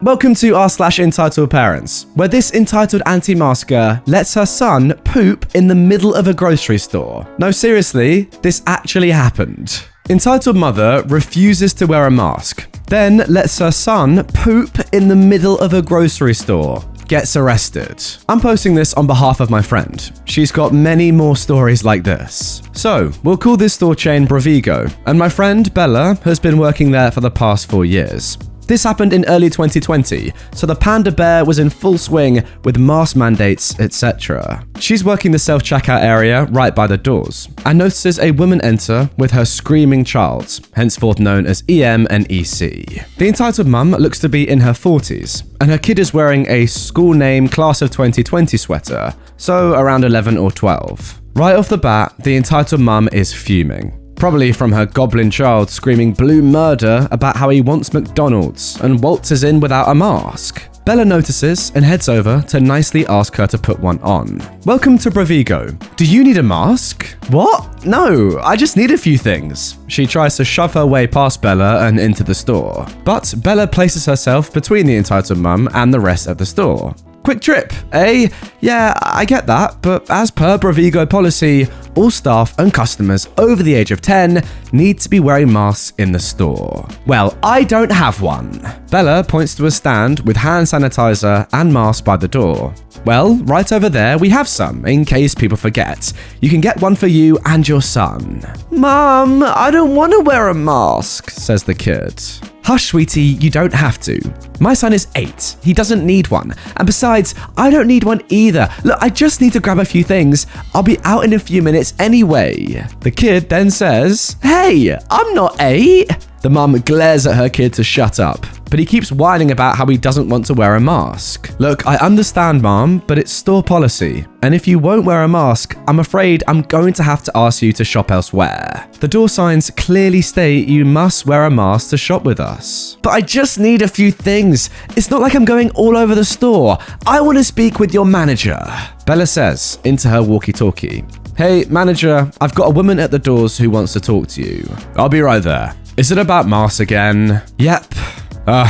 Welcome to r/EntitledParents, where this entitled anti-masker lets her son poop in the middle of a grocery store. No, seriously, this actually happened. Entitled mother refuses to wear a mask, then lets her son poop in the middle of a grocery store. Gets arrested. I'm posting this on behalf of my friend. She's got many more stories like this. So, we'll call this store chain Bravigo, and my friend Bella has been working there for the past 4 years. This happened in early 2020, so the panda bear was in full swing with mask mandates, etc. She's working the self-checkout area right by the doors, and notices a woman enter with her screaming child, henceforth known as EM and EC. The entitled mum looks to be in her 40s, and her kid is wearing a school name class of 2020 sweater, so around 11 or 12. Right off the bat, the entitled mum is fuming. Probably from her goblin child screaming blue murder about how he wants McDonald's and waltzes in without a mask. Bella notices and heads over to nicely ask her to put one on. Welcome to Bravigo. Do you need a mask? What? No, I just need a few things. She tries to shove her way past Bella and into the store. But Bella places herself between the entitled mum and the rest of the store. Quick trip, eh? Yeah, I get that, but as per Bravigo policy, all staff and customers over the age of 10 need to be wearing masks in the store. Well, I don't have one. Bella points to a stand with hand sanitizer and masks by the door. Well, right over there we have some, in case people forget. You can get one for you and your son. Mum, I don't want to wear a mask, says the kid. Hush, sweetie, you don't have to. My son is 8. He doesn't need one. And besides, I don't need one either. Look, I just need to grab a few things. I'll be out in a few minutes anyway. The kid then says, Hey, I'm not 8. The mum glares at her kid to shut up, but he keeps whining about how he doesn't want to wear a mask. Look, I understand, Mom, but it's store policy, and if you won't wear a mask, I'm afraid I'm going to have to ask you to shop elsewhere. The door signs clearly state you must wear a mask to shop with us. But I just need a few things. It's not like I'm going all over the store. I want to speak with your manager, Bella says into her walkie-talkie. Hey, manager, I've got a woman at the doors who wants to talk to you. I'll be right there. Is it about masks again? Yep.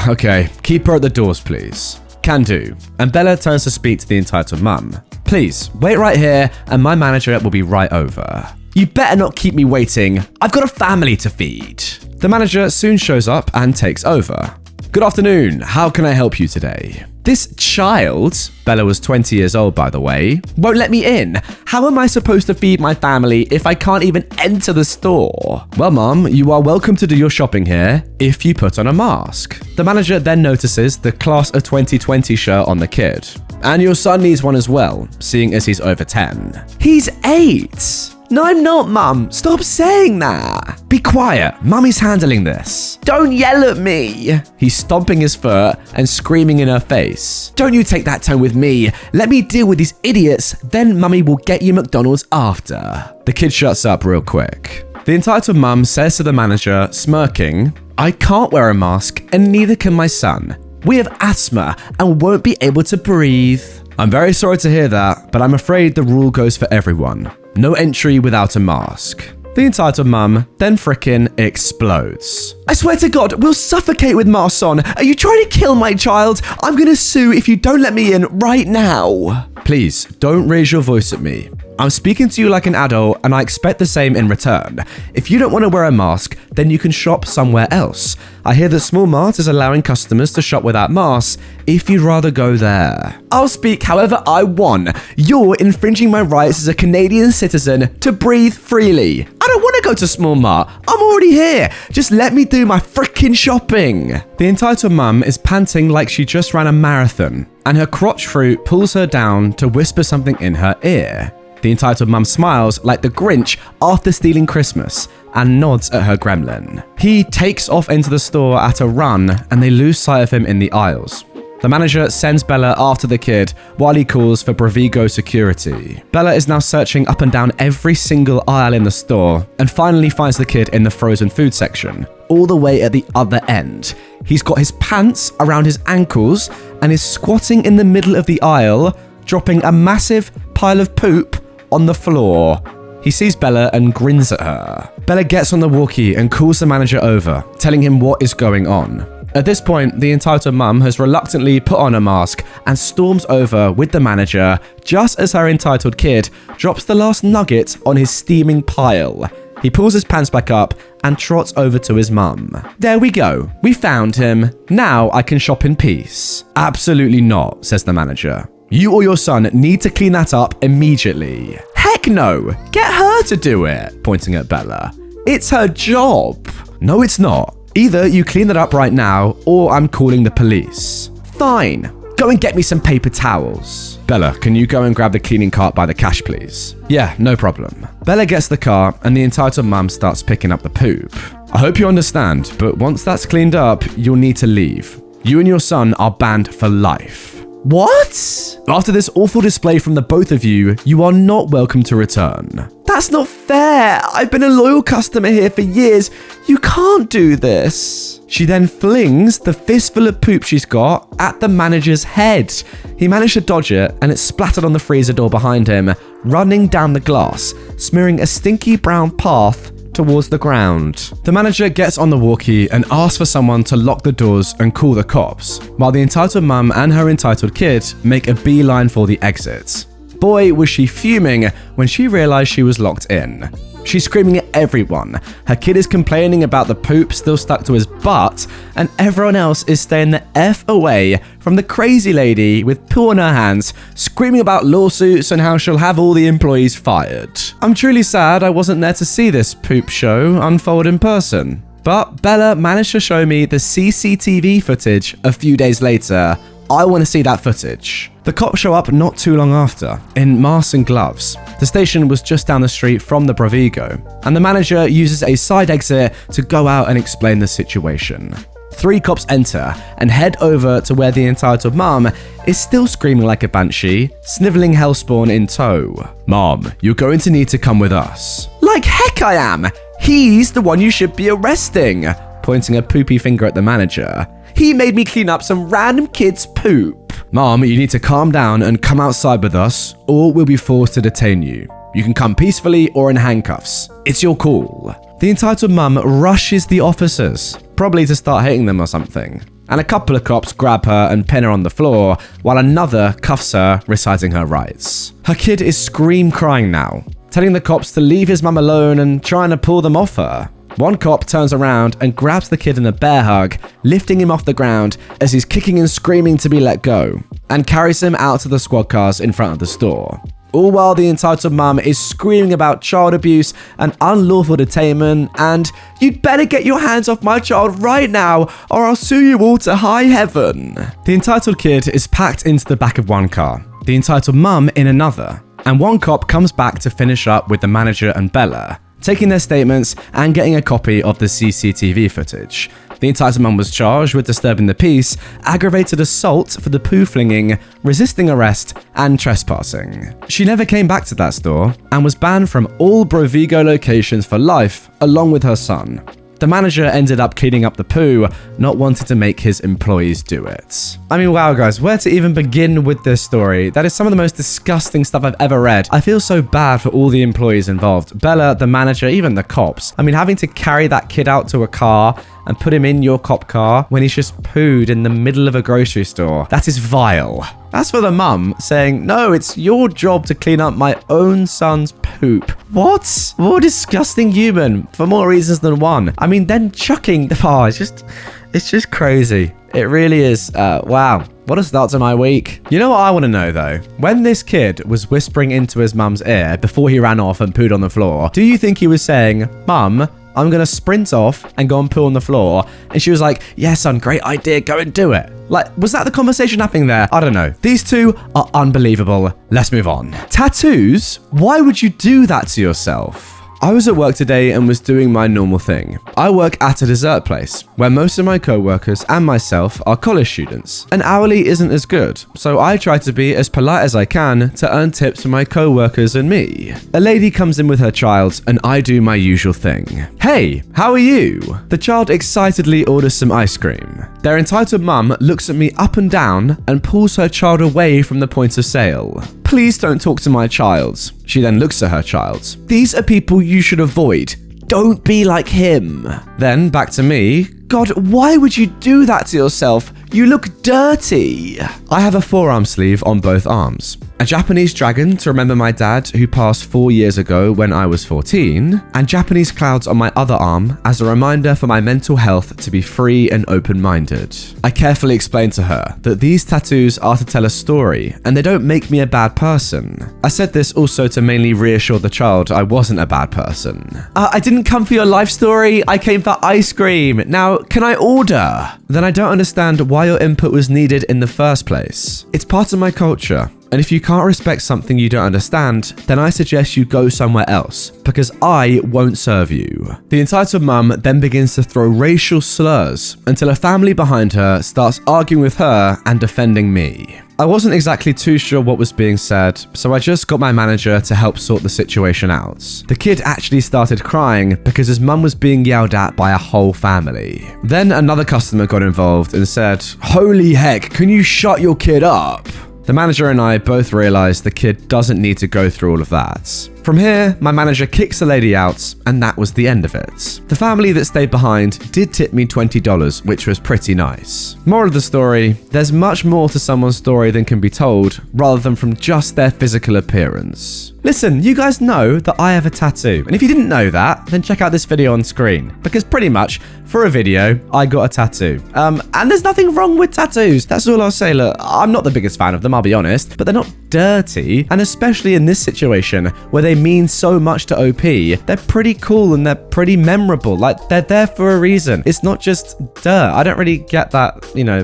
Okay. Keep her at the doors, please. Can do. And Bella turns to speak to the entitled mum. Please, wait right here and my manager will be right over. You better not keep me waiting. I've got a family to feed. The manager soon shows up and takes over. Good afternoon. How can I help you today? This child, Bella was 20 years old by the way, won't let me in. How am I supposed to feed my family if I can't even enter the store? Well, Mom, you are welcome to do your shopping here if you put on a mask. The manager then notices the class of 2020 shirt on the kid. And your son needs one as well, seeing as he's over 10. He's 8. No, I'm not, Mum. Stop saying that. Be quiet. Mummy's handling this. Don't yell at me. He's stomping his foot and screaming in her face. Don't you take that tone with me. Let me deal with these idiots, then Mummy will get you McDonald's after. The kid shuts up real quick. The entitled mum says to the manager, smirking, I can't wear a mask and neither can my son. We have asthma and won't be able to breathe. I'm very sorry to hear that, but I'm afraid the rule goes for everyone. No entry without a mask. The entitled mum then frickin' explodes. I swear to God, we'll suffocate with masks on. Are you trying to kill my child? I'm gonna sue if you don't let me in right now. Please, don't raise your voice at me. I'm speaking to you like an adult and I expect the same in return. If you don't want to wear a mask, then you can shop somewhere else. I hear that Small Mart is allowing customers to shop without masks if you'd rather go there. I'll speak however I want. You're infringing my rights as a Canadian citizen to breathe freely. I don't want to go to Small Mart. I'm already here. Just let me do my freaking shopping. The entitled mum is panting like she just ran a marathon, and her crotch fruit pulls her down to whisper something in her ear. The entitled mum smiles like the Grinch after stealing Christmas and nods at her gremlin. He takes off into the store at a run and they lose sight of him in the aisles. The manager sends Bella after the kid while he calls for Bravigo security. Bella is now searching up and down every single aisle in the store and finally finds the kid in the frozen food section, all the way at the other end. He's got his pants around his ankles and is squatting in the middle of the aisle, dropping a massive pile of poop on the floor. He sees Bella and grins at her. Bella gets on the walkie and calls the manager over, telling him what is going on. At this point, the entitled mum has reluctantly put on a mask and storms over with the manager just as her entitled kid drops the last nugget on his steaming pile. He pulls his pants back up and trots over to his mum. There we go. We found him. Now I can shop in peace. Absolutely not, says the manager. You or your son need to clean that up immediately. Heck no. Get her to do it, pointing at Bella. It's her job. No, it's not. Either you clean it up right now or I'm calling the police. Fine. Go and get me some paper towels. Bella, can you go and grab the cleaning cart by the cash, please? Yeah, no problem. Bella gets the car and the entitled mum starts picking up the poop. I hope you understand, but once that's cleaned up, you'll need to leave. You and your son are banned for life. What? After this awful display from the both of you, you are not welcome to return. That's not fair. I've been a loyal customer here for years. You can't do this. She then flings the fistful of poop she's got at the manager's head. He managed to dodge it and it splattered on the freezer door behind him, running down the glass, smearing a stinky brown path towards the ground. The manager gets on the walkie and asks for someone to lock the doors and call the cops, while the entitled mum and her entitled kid make a beeline for the exit. Boy, was she fuming when she realized she was locked in. She's screaming at everyone. Her kid is complaining about the poop still stuck to his butt, and everyone else is staying the F away from the crazy lady with poo on her hands, screaming about lawsuits and how she'll have all the employees fired. I'm truly sad I wasn't there to see this poop show unfold in person. But Bella managed to show me the CCTV footage a few days later. I want to see that footage. The cops show up not too long after, in masks and gloves. The station was just down the street from the Bravigo, and the manager uses a side exit to go out and explain the situation. 3 cops enter and head over to where the entitled mum is still screaming like a banshee, sniveling hellspawn in tow. Mom, you're going to need to come with us. Like heck I am! He's the one you should be arresting, pointing a poopy finger at the manager. He made me clean up some random kid's poop. Mom, you need to calm down and come outside with us, or we'll be forced to detain you. You can come peacefully or in handcuffs. It's your call. The entitled mum rushes the officers, probably to start hitting them or something. And a couple of cops grab her and pin her on the floor, while another cuffs her, reciting her rights. Her kid is scream crying now, telling the cops to leave his mum alone and trying to pull them off her. One cop turns around and grabs the kid in a bear hug, lifting him off the ground as he's kicking and screaming to be let go, and carries him out to the squad cars in front of the store. All while the entitled mum is screaming about child abuse and unlawful detainment and, "You'd better get your hands off my child right now or I'll sue you all to high heaven." The entitled kid is packed into the back of one car, the entitled mum in another, and one cop comes back to finish up with the manager and Bella, taking their statements and getting a copy of the CCTV footage. The entitled mum was charged with disturbing the peace, aggravated assault for the poo flinging, resisting arrest, and trespassing. She never came back to that store and was banned from all Bravigo locations for life, along with her son. The manager ended up cleaning up the poo, not wanting to make his employees do it. I mean, wow, guys, where to even begin with this story? That is some of the most disgusting stuff I've ever read. I feel so bad for all the employees involved. Bella, the manager, even the cops. I mean, having to carry that kid out to a car and put him in your cop car when he's just pooed in the middle of a grocery store. That is vile. As for the mum saying, "No, it's your job to clean up my own son's poop." What? More disgusting human for more reasons than one. I mean, then chucking, oh, it's just crazy. It really is. Wow. What a start to my week. You know what I want to know though? When this kid was whispering into his mum's ear before he ran off and pooed on the floor, do you think he was saying, "Mum, I'm going to sprint off and go and poo on the floor"? And she was like, "Yeah, son, great idea. Go and do it." Like, was that the conversation happening there? I don't know. These two are unbelievable. Let's move on. Tattoos? Why would you do that to yourself? I was at work today and was doing my normal thing. I work at a dessert place where most of my co-workers and myself are college students. An hourly isn't as good, so I try to be as polite as I can to earn tips for my co-workers and me. A lady comes in with her child and I do my usual thing. "Hey, how are you?" The child excitedly orders some ice cream. Their entitled mum looks at me up and down and pulls her child away from the point of sale. "Please don't talk to my child." She then looks at her child. "These are people you should avoid. Don't be like him. Then back to me. God, why would you do that to yourself? You look dirty. I have a forearm sleeve on both arms. A Japanese dragon to remember my dad who passed 4 years ago when I was 14, and Japanese clouds on my other arm as a reminder for my mental health to be free and open-minded. I carefully explained to her that these tattoos are to tell a story and they don't make me a bad person. I said this also to mainly reassure the child I wasn't a bad person. I didn't come for your life story, I came for ice cream. Now, can I order? Then I don't understand why your input was needed in the first place. It's part of my culture. And if you can't respect something you don't understand, then I suggest you go somewhere else, because I won't serve you. The entitled mum then begins to throw racial slurs until a family behind her starts arguing with her and defending me. I wasn't exactly too sure what was being said, so I just got my manager to help sort the situation out. The kid actually started crying because his mum was being yelled at by a whole family. Then another customer got involved and said, "Holy heck, can you shut your kid up?" The manager and I both realized the kid doesn't need to go through all of that. From here, my manager kicks the lady out, and that was the end of it. The family that stayed behind did tip me $20, which was pretty nice. Moral of the story, there's much more to someone's story than can be told, rather than from just their physical appearance. Listen, you guys know that I have a tattoo, and if you didn't know that, then check out this video on screen, because pretty much, for a video, I got a tattoo. And there's nothing wrong with tattoos. That's all I'll say. Look, I'm not the biggest fan of them, I'll be honest, but they're not dirty, and especially in this situation, where they mean so much to OP, they're pretty cool and they're pretty memorable. Like, they're there for a reason. It's not just dirt. I don't really get that,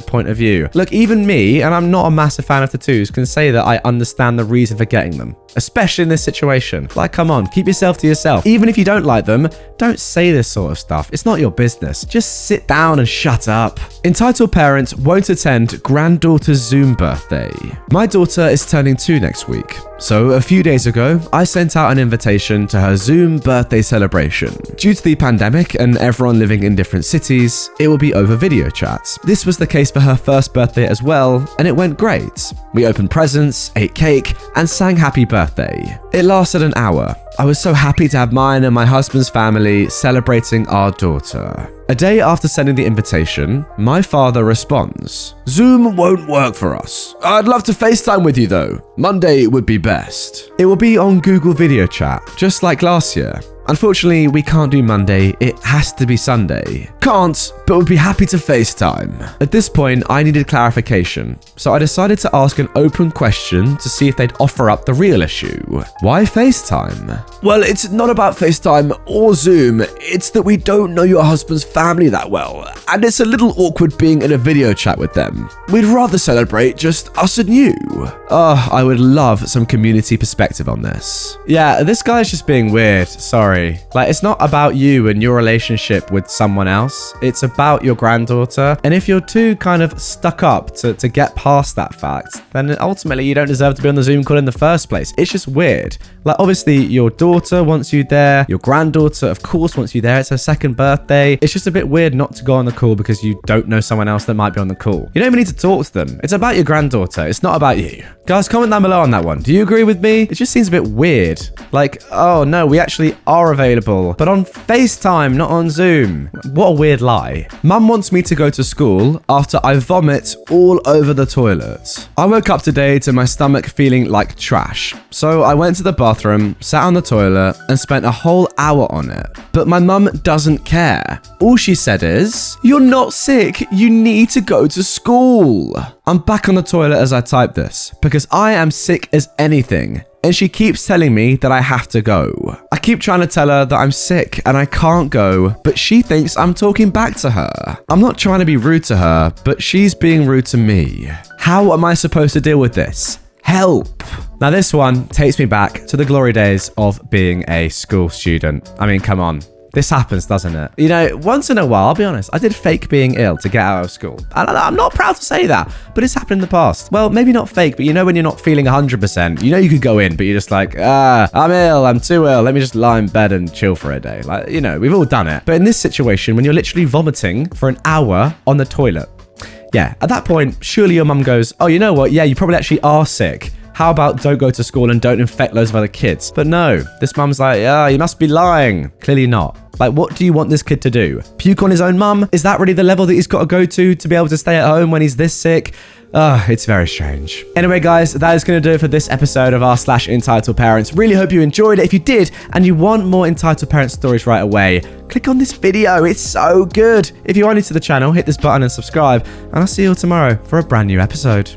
point of view. Look, even me, and I'm not a massive fan of tattoos, can say that I understand the reason for getting them, especially in this situation. Like, come on, keep yourself to yourself. Even if you don't like them, don't say this sort of stuff. It's not your business. Just sit down and shut up. Entitled parents won't attend granddaughter's Zoom birthday. My daughter is turning 2 next week. So a few days ago, I sent out an invitation to her Zoom birthday celebration. Due to the pandemic and everyone living in different cities, it will be over video chats. This was the case for her first birthday as well, and it went great. We opened presents, ate cake, and sang happy birthday. It lasted an hour. I was so happy to have mine and my husband's family celebrating our daughter. A day after sending the invitation, my father responds, "Zoom won't work for us. I'd love to FaceTime with you though. Monday would be best. It will be on Google Video Chat, just like last year. Unfortunately, we can't do Monday, it has to be Sunday. Can't, but would be happy to FaceTime." At this point, I needed clarification, so I decided to ask an open question to see if they'd offer up the real issue. Why FaceTime? "Well, it's not about FaceTime or Zoom, it's that we don't know your husband's family that well, and it's a little awkward being in a video chat with them. We'd rather celebrate just us and you." Oh, I would love some community perspective on this. Yeah, this guy's just being weird, sorry. Like, it's not about you and your relationship with someone else. It's about your granddaughter. And if you're too kind of stuck up to get past that fact, then ultimately you don't deserve to be on the Zoom call in the first place. It's just weird. Like, obviously, your daughter wants you there. Your granddaughter, of course, wants you there. It's her second birthday. It's just a bit weird not to go on the call because you don't know someone else that might be on the call. You don't even need to talk to them. It's about your granddaughter. It's not about you. Guys, comment down below on that one. Do you agree with me? It just seems a bit weird. Like, oh no, we actually are available, but on FaceTime, not on Zoom. What a weird lie. Mum wants me to go to school after I vomit all over the toilet. I woke up today to my stomach feeling like trash, so I went to the bathroom, sat on the toilet, and spent a whole hour on it. But my mum doesn't care. All she said is, "You're not sick, you need to go to school." I'm back on the toilet as I type this, because I am sick as anything. And she keeps telling me that I have to go. I keep trying to tell her that I'm sick and I can't go, but she thinks I'm talking back to her. I'm not trying to be rude to her, but she's being rude to me. How am I supposed to deal with this? Help! Now this one takes me back to the glory days of being a school student. I mean, come on. This happens, doesn't it? Once in a while, I'll be honest, I did fake being ill to get out of school. And I'm not proud to say that, but it's happened in the past. Well, maybe not fake, but when you're not feeling 100%, you could go in, but you're just like, I'm ill, I'm too ill, let me just lie in bed and chill for a day. Like, we've all done it. But in this situation, when you're literally vomiting for an hour on the toilet, yeah, at that point, surely your mum goes, "Oh, you know what? Yeah, you probably actually are sick. How about don't go to school and don't infect loads of other kids?" But no, this mum's like, "Yeah, you must be lying." Clearly not. Like, what do you want this kid to do? Puke on his own mum? Is that really the level that he's got to go to be able to stay at home when he's this sick? It's very strange. Anyway, guys, that is going to do it for this episode of r/Entitled Parents. Really hope you enjoyed it. If you did, and you want more Entitled Parent stories right away, click on this video. It's so good. If you are new to the channel, hit this button and subscribe, and I'll see you all tomorrow for a brand new episode.